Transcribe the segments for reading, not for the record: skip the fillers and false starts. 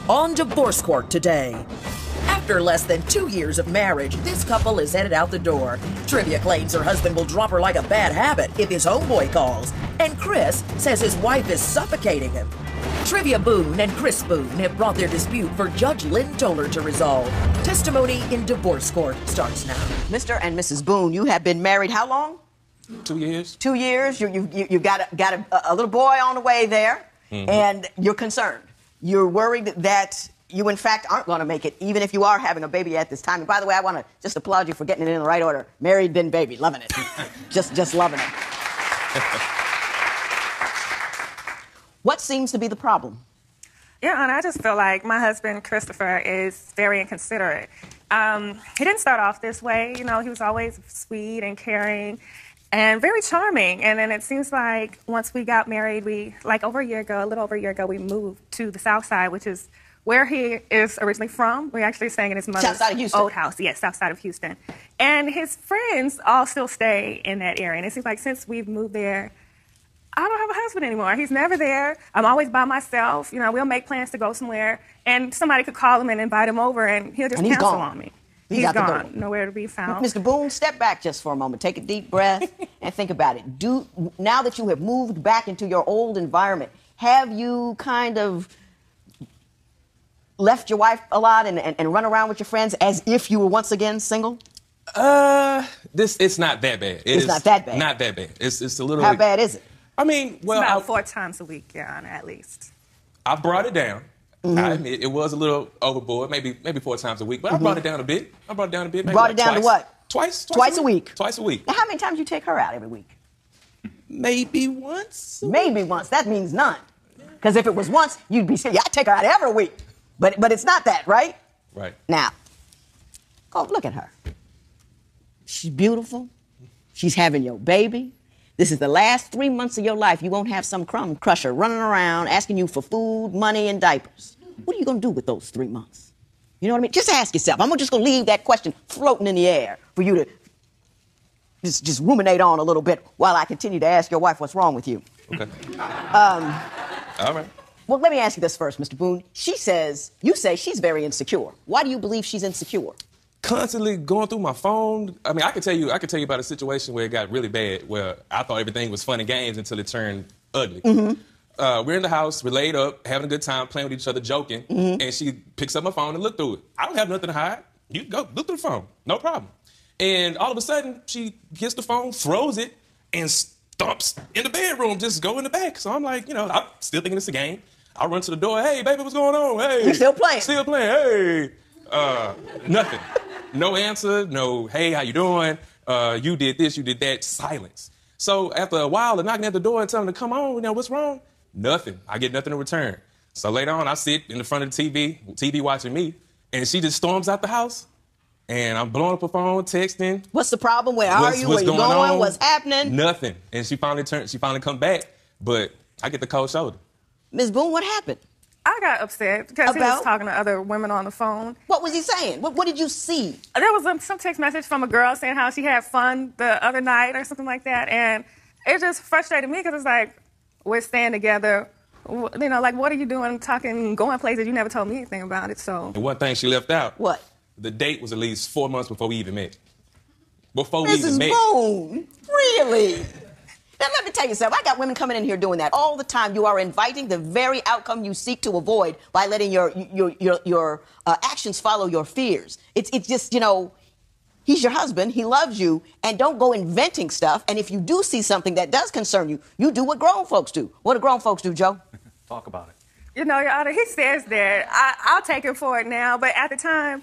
on divorce court today. After less than 2 years of marriage, this couple is headed out the door. Trivia claims her husband will drop her like a bad habit if his homeboy calls. And Chris says his wife is suffocating him. Trivia Boone and Chris Boone have brought their dispute for Judge Lynn Toler to resolve. Testimony in divorce court starts now. Mr. and Mrs. Boone, you have been married how long? 2 years. 2 years. You've got a little boy on the way there, and you're concerned. You're worried that you, in fact, aren't going to make it, even if you are having a baby at this time. And by the way, I want to just applaud you for getting it in the right order. Married, then baby. Loving it. just loving it. What seems to be the problem? Yeah, and I just feel like my husband, Christopher, is very inconsiderate. He didn't start off this way. You know, he was always sweet and caring and very charming. And then it seems like once we got married, a little over a year ago, we moved to the South Side, which is where he is originally from. We're actually staying in his mother's old house. Yes, South Side of Houston. And his friends all still stay in that area. And it seems like since we've moved there, I don't have a husband anymore. He's never there. I'm always by myself. You know, we'll make plans to go somewhere, and somebody could call him and invite him over, and he'll just cancel on me. He's gone. Nowhere to be found. Mr. Boone, step back just for a moment. Take a deep breath and think about it. Now that you have moved back into your old environment, have you kind of left your wife a lot and run around with your friends as if you were once again single? It's not that bad. It's not that bad. Not that bad. It's a little. How bad is it? I mean, well, about 4 times a week, Your Honor, at least. I brought it down. I admit it was a little overboard, maybe 4 times a week, but I brought it down a bit. Maybe brought it down twice. to what? Twice a week. Twice a week. Now, how many times do you take her out every week? Maybe once. Maybe once. That means none. Because if it was once, you'd be saying, yeah, I take her out every week. But it's not that, right? Right. Now, go look at her. She's beautiful. She's having your baby. This is the last 3 months of your life. You won't have some crumb crusher running around asking you for food, money, and diapers. What are you going to do with those 3 months? You know what I mean? Just ask yourself. I'm just going to leave that question floating in the air for you to just ruminate on a little bit while I continue to ask your wife what's wrong with you. Okay. All right. Well, let me ask you this first, Mr. Boone. You say she's very insecure. Why do you believe she's insecure? Constantly going through my phone. I mean, I could tell you about a situation where it got really bad, where I thought everything was fun and games until it turned ugly. We're in the house, we're laid up, having a good time, playing with each other, joking, and she picks up my phone and look through it. I don't have nothing to hide. You go, look through the phone, no problem. And all of a sudden, she gets the phone, throws it, and stomps in the bedroom, just go in the back. So I'm like, you know, I'm still thinking it's a game. I run to the door, hey, baby, what's going on? Hey. You still playing? Still playing, hey. Nothing. No answer, no, hey, how you doing? You did this, you did that, silence. So after a while of knocking at the door and telling her to come on, you know, what's wrong? Nothing. I get nothing in return. So later on, I sit in the front of the TV watching me, and she just storms out the house, and I'm blowing up her phone, texting. What's the problem? Where are you? Where you going? What's happening? Nothing. And she finally come back, but I get the cold shoulder. Ms. Boone, what happened? I got upset because he was talking to other women on the phone. What was he saying? What did you see? There was some text message from a girl saying how she had fun the other night or something like that. And it just frustrated me because it's like, we're staying together. You know, like, what are you doing talking, going places? You never told me anything about it, so. And one thing she left out. What? The date was at least 4 months before we even met. Before we even met. Mrs. Boone, really? Now, let me tell you something. I got women coming in here doing that all the time. You are inviting the very outcome you seek to avoid by letting your actions follow your fears. It's just, you know, he's your husband. He loves you. And don't go inventing stuff. And if you do see something that does concern you, you do what grown folks do. What do grown folks do, Joe? Talk about it. You know, Your Honor, he says that. I'll take him for it now. But at the time,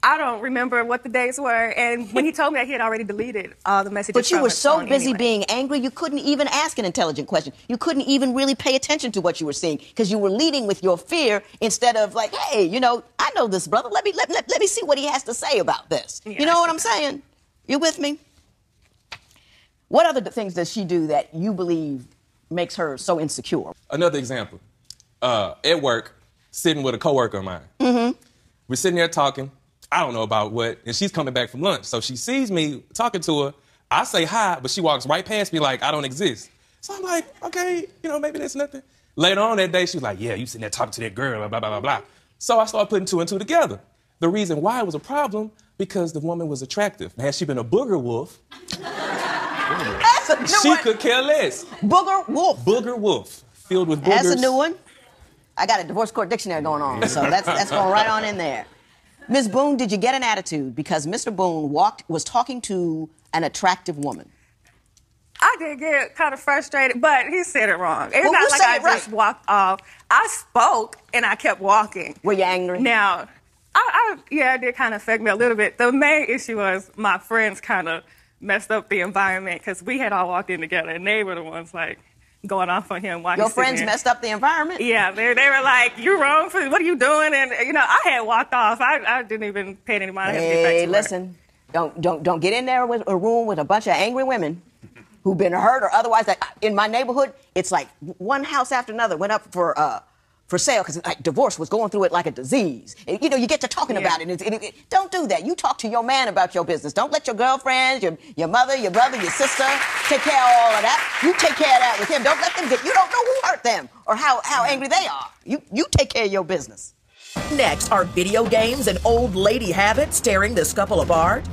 I don't remember what the dates were, and when he told me that, he had already deleted all the messages. But you were so busy being angry, you couldn't even ask an intelligent question. You couldn't even really pay attention to what you were seeing because you were leading with your fear instead of like, hey, you know, I know this brother. Let me see what he has to say about this. Yeah, you know what I'm saying? You with me? What other things does she do that you believe makes her so insecure? Another example. At work, sitting with a coworker of mine. We're sitting there talking. I don't know about what, and she's coming back from lunch. So she sees me talking to her. I say hi, but she walks right past me like I don't exist. So I'm like, okay, you know, maybe that's nothing. Later on that day, she was like, yeah, you sitting there talking to that girl, blah, blah, blah, blah, blah. So I started putting two and two together. The reason why it was a problem, because the woman was attractive. Had she been a booger wolf, she could care less. Booger wolf. Booger wolf, filled with boogers. That's a new one. I got a divorce court dictionary going on, so that's going right on in there. Ms. Boone, did you get an attitude because Mr. Boone was talking to an attractive woman? I did get kind of frustrated, but he said it wrong. It's Well, not you like said I it right. just walked off. I spoke and I kept walking. Were you angry? Now, it did kind of affect me a little bit. The main issue was my friends kind of messed up the environment because we had all walked in together and they were the ones like going off on him while Your he's sitting friends there. messed up the environment? Yeah, they were like, "You're wrong for what are you doing?" And I had walked off. I didn't even pay any mind. Hey, listen, don't get in there with a room with a bunch of angry women who've been hurt or otherwise. Like, in my neighborhood, it's like one house after another went up for sale because like, divorce was going through it like a disease. And, you get to talking about it. Don't do that. You talk to your man about your business. Don't let your girlfriends, your mother, your brother, your sister take care of all of that. You take care of that with him. Don't let them you don't know who hurt them or how angry they are. You take care of your business. Next, are video games and old lady habits tearing this couple apart?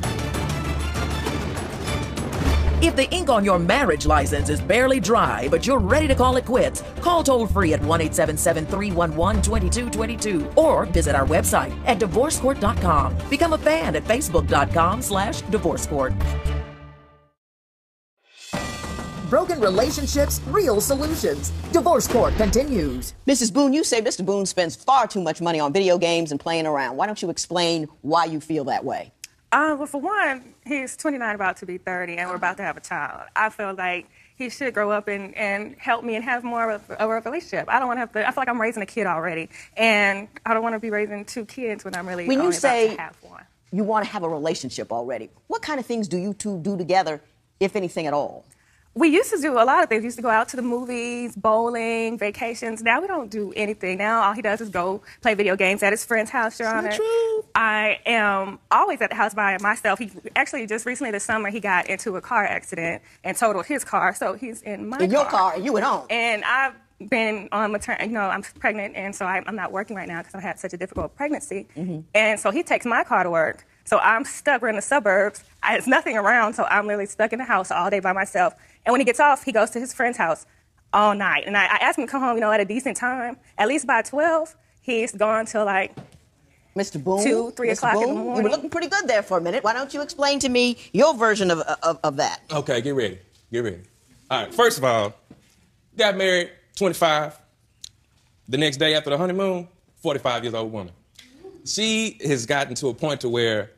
If the ink on your marriage license is barely dry, but you're ready to call it quits, call toll-free at 1-877-311-2222 or visit our website at divorcecourt.com. Become a fan at facebook.com/divorcecourt. Broken relationships, real solutions. Divorce Court continues. Mrs. Boone, you say Mr. Boone spends far too much money on video games and playing around. Why don't you explain why you feel that way? Well, for one, he's 29, about to be 30, and we're about to have a child. I feel like he should grow up and help me and have more of a relationship. I don't want to have to. I feel like I'm raising a kid already, and I don't want to be raising two kids when I'm really when only you say about to have one. You want to have a relationship already, what kind of things do you two do together, if anything at all? We used to do a lot of things. We used to go out to the movies, bowling, vacations. Now we don't do anything. Now all he does is go play video games at his friend's house, Your Honor. True. I am always at the house by myself. He actually just recently this summer he got into a car accident and totaled his car, so he's in my car. In your car, and you at home. And I've been on maternity. I'm pregnant, and so I'm not working right now because I had such a difficult pregnancy. Mm-hmm. And so he takes my car to work. So I'm stuck. We're in the suburbs. There's nothing around, so I'm literally stuck in the house all day by myself. And when he gets off, he goes to his friend's house all night. And I asked him to come home, at a decent time. At least by 12, he's gone till like Mr. Boone, 2, 3 o'clock in the morning. You were looking pretty good there for a minute. Why don't you explain to me your version of that? Okay, get ready. All right, first of all, got married, 25. The next day after the honeymoon, 45-year-old woman. She has gotten to a point to where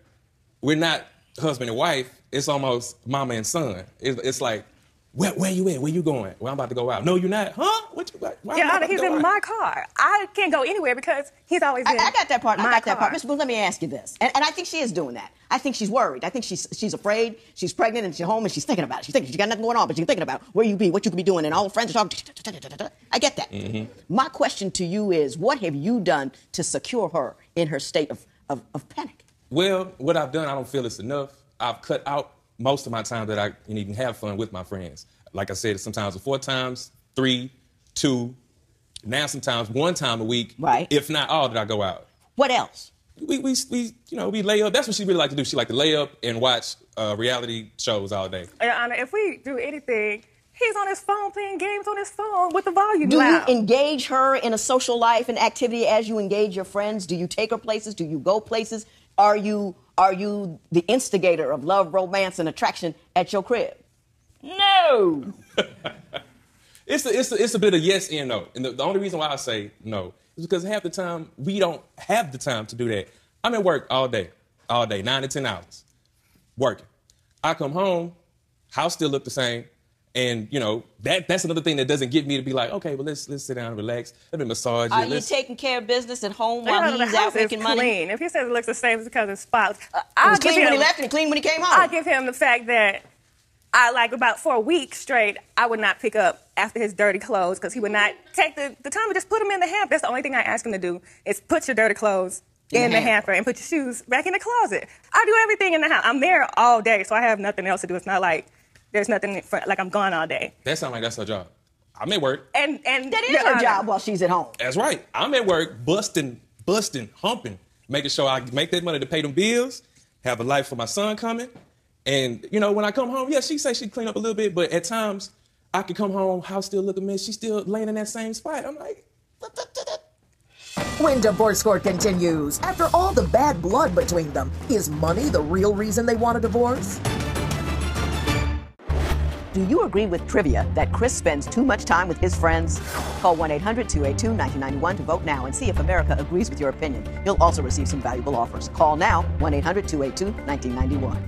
we're not husband and wife. It's almost mama and son. It's like, where you at? Where you going? Well, I'm about to go out. No, you're not. Huh? Yeah, he's in my car. I can't go anywhere because he's always in I got that part. my car. Mr. Boone, let me ask you this. And I think she is doing that. I think she's worried. I think she's afraid. She's pregnant and she's home and she's thinking about it. She's thinking she got nothing going on, but she's thinking about where you be, what you could be doing, and all the friends are talking. I get that. Mm-hmm. My question to you is, what have you done to secure her in her state of panic? Well, what I've done, I don't feel it's enough. I've cut out most of my time that I can even have fun with my friends. Like I said, sometimes 4 times, 3, 2, now sometimes 1 time a week. Right. If not all that I go out. What else? We lay up. That's what she really like to do. She like to lay up and watch reality shows all day. Your Honor, if we do anything, he's on his phone playing games on his phone with the volume Do loud. you engage her in a social life and activity as you engage your friends? Do you take her places? Do you go places? Are you the instigator of love, romance, and attraction at your crib? No. It's a bit of yes and no. And the only reason why I say no is because half the time we don't have the time to do that. I'm at work all day, 9 to 10 hours, working. I come home, house still look the same. And, that's another thing that doesn't get me to be like, okay, well, let's sit down and relax. Let me massage you. Are you taking care of business at home while he's out making money? Clean. If he says it looks the same, it's because it's spotless. It was clean when he left and clean when he came home. I'll give him the fact that about for a week straight, I would not pick up after his dirty clothes because he would not take the time to just put them in the hamper. That's the only thing I ask him to do is put your dirty clothes in the hamper and put your shoes back in the closet. I do everything in the house. I'm there all day, so I have nothing else to do. It's not like there's nothing, like I'm gone all day. That sounds like that's her job. I'm at work. And That is her job while she's at home. That's right. I'm at work busting, humping, making sure I make that money to pay them bills, have a life for my son coming. And, you know, when I come home, yeah, she say she clean up a little bit, but at times I could come home, house still look a mess, she's still laying in that same spot. I'm like, When Divorce Court continues, after all the bad blood between them, is money the real reason they want a divorce? Do you agree with trivia that Chris spends too much time with his friends? Call 1-800-282-1991 to vote now and see if America agrees with your opinion. You'll also receive some valuable offers. Call now, 1-800-282-1991.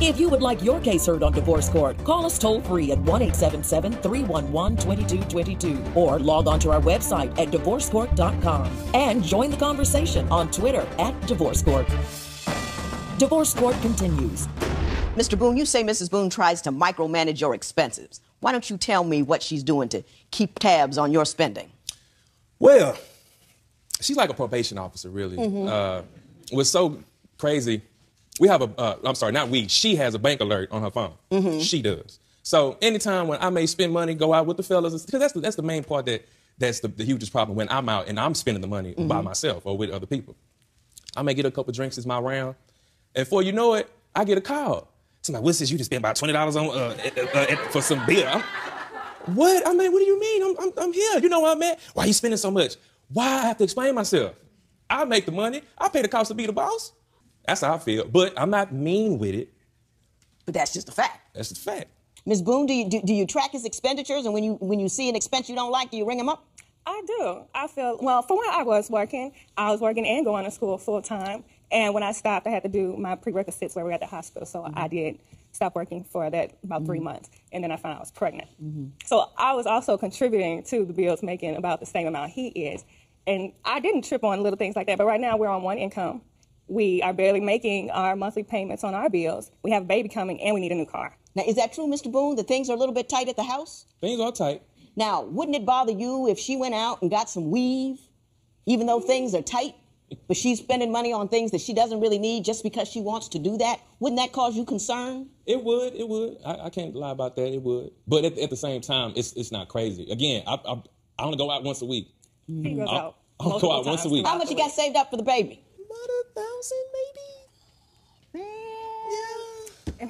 If you would like your case heard on Divorce Court, call us toll-free at 1-877-311-2222 or log on to our website at divorcecourt.com and join the conversation on Twitter at Divorce Court. Divorce Court continues. Mr. Boone, you say Mrs. Boone tries to micromanage your expenses. Why don't you tell me what she's doing to keep tabs on your spending? well, she's like a probation officer, really. What's so crazy, we have she has a bank alert on her phone. She does. So anytime when I may spend money, go out with the fellas, because that's the main part that's the hugest problem when I'm out and I'm spending the money by myself or with other people. I may get a couple drinks, it's my round, and before you know it, I get a call. Somebody, what's this? You just spent about $20 on for some beer. What? I mean, what do you mean? I'm here. You know where I'm at? Why are you spending so much? Why I have to explain myself? I make the money. I pay the cost to be the boss. That's how I feel. But I'm not mean with it. But that's just a fact. That's the fact. Ms. Boone, do you track his expenditures? And when you see an expense you don't like, do you ring him up? I do. I feel, well, for when I was working and going to school full time. And when I stopped, I had to do my prerequisites where we were at the hospital. So I did stop working for that about 3 months. And then I found out I was pregnant. So I was also contributing to the bills, making about the same amount he is. And I didn't trip on little things like that. But right now we're on one income. We are barely making our monthly payments on our bills. We have a baby coming and we need a new car. Now, is that true, Mr. Boone, that things are a little bit tight at the house? Things are tight. Now, wouldn't it bother you if she went out and got some weave, even though things are tight, but she's spending money on things that she doesn't really need just because she wants to do that? Wouldn't that cause you concern? It would. I can't lie about that. It would. But at the same time, it's not crazy. Again, I only go out once a week. He goes out. I'll go out once a week. How much you got saved up for the baby? About 1,000, maybe. Yeah.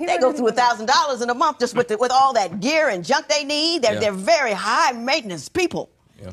They go through $1,000 in a month just with all that gear and junk they need. They're very high maintenance people. Yeah.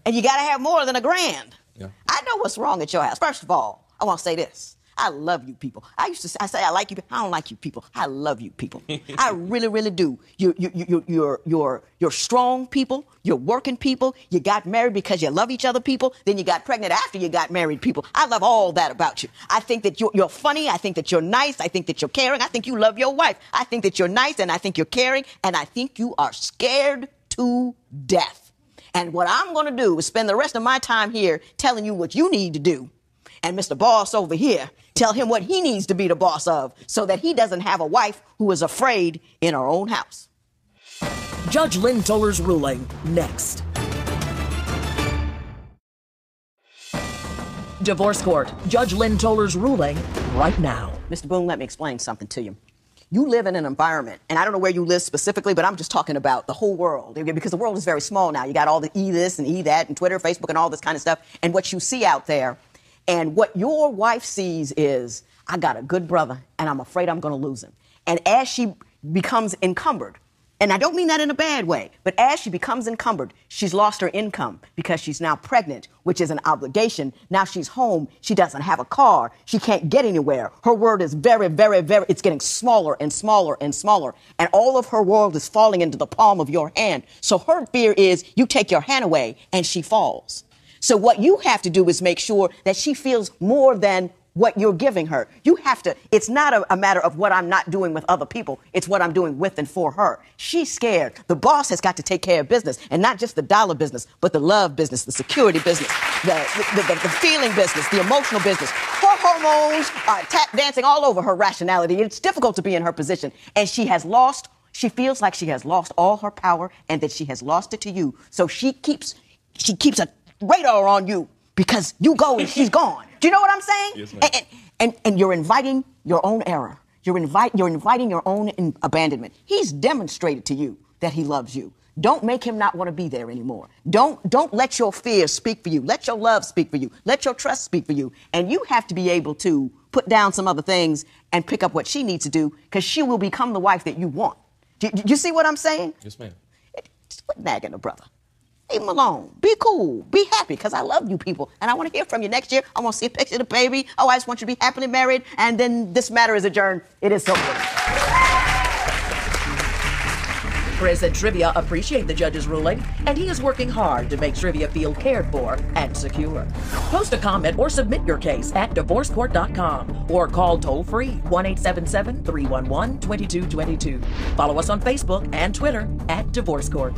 And you got to have more than $1,000. Yeah. I know what's wrong at your house. First of all, I want to say this. I love you people. I say I like you. I don't like you people. I love you people. I really, really do. You're strong people. You're working people. You got married because you love each other people. Then you got pregnant after you got married people. I love all that about you. I think that you're funny. I think that you're nice. I think that you're caring. I think you love your wife. I think that you're nice and I think you're caring. And I think you are scared to death. And what I'm going to do is spend the rest of my time here telling you what you need to do. And Mr. Boss over here, tell him what he needs to be the boss of so that he doesn't have a wife who is afraid in her own house. Judge Lynn Toler's ruling next. Divorce Court. Judge Lynn Toler's ruling right now. Mr. Boone, let me explain something to you. You live in an environment, and I don't know where you live specifically, but I'm just talking about the whole world, because the world is very small now. You got all the this and that and Twitter, Facebook, and all this kind of stuff, and what you see out there. And what your wife sees is, I got a good brother, and I'm afraid I'm going to lose him. And as she becomes encumbered, and I don't mean that in a bad way, but as she becomes encumbered, she's lost her income because she's now pregnant, which is an obligation. Now she's home. She doesn't have a car. She can't get anywhere. Her world is very, very, very, it's getting smaller and smaller and smaller. And all of her world is falling into the palm of your hand. So her fear is you take your hand away and she falls. So what you have to do is make sure that she feels more than what you're giving her. You have to, it's not a matter of what I'm not doing with other people. It's what I'm doing with and for her. She's scared. The boss has got to take care of business, and not just the dollar business, but the love business, the security business, the feeling business, the emotional business. Her hormones are tap dancing all over her rationality. It's difficult to be in her position. And she feels like she has lost all her power and that she has lost it to you. So she keeps a radar on you because you go and she's gone. Do you know what I'm saying? Yes, ma'am. And you're inviting your own error. You're inviting your own abandonment. He's demonstrated to you that he loves you. Don't make him not want to be there anymore. Don't let your fears speak for you. Let your love speak for you. Let your trust speak for you. And you have to be able to put down some other things and pick up what she needs to do, because she will become the wife that you want. Do you see what I'm saying? Yes, ma'am. Just quit nagging a brother. Leave him alone. Be cool. Be happy, because I love you people. And I want to hear from you next year. I want to see a picture of the baby. Oh, I just want you to be happily married. And then this matter is adjourned. It is so good. Chris and Trivia appreciate the judge's ruling, and he is working hard to make Trivia feel cared for and secure. Post a comment or submit your case at divorcecourt.com or call toll-free 1-877-311-2222. Follow us on Facebook and Twitter at Divorce Court.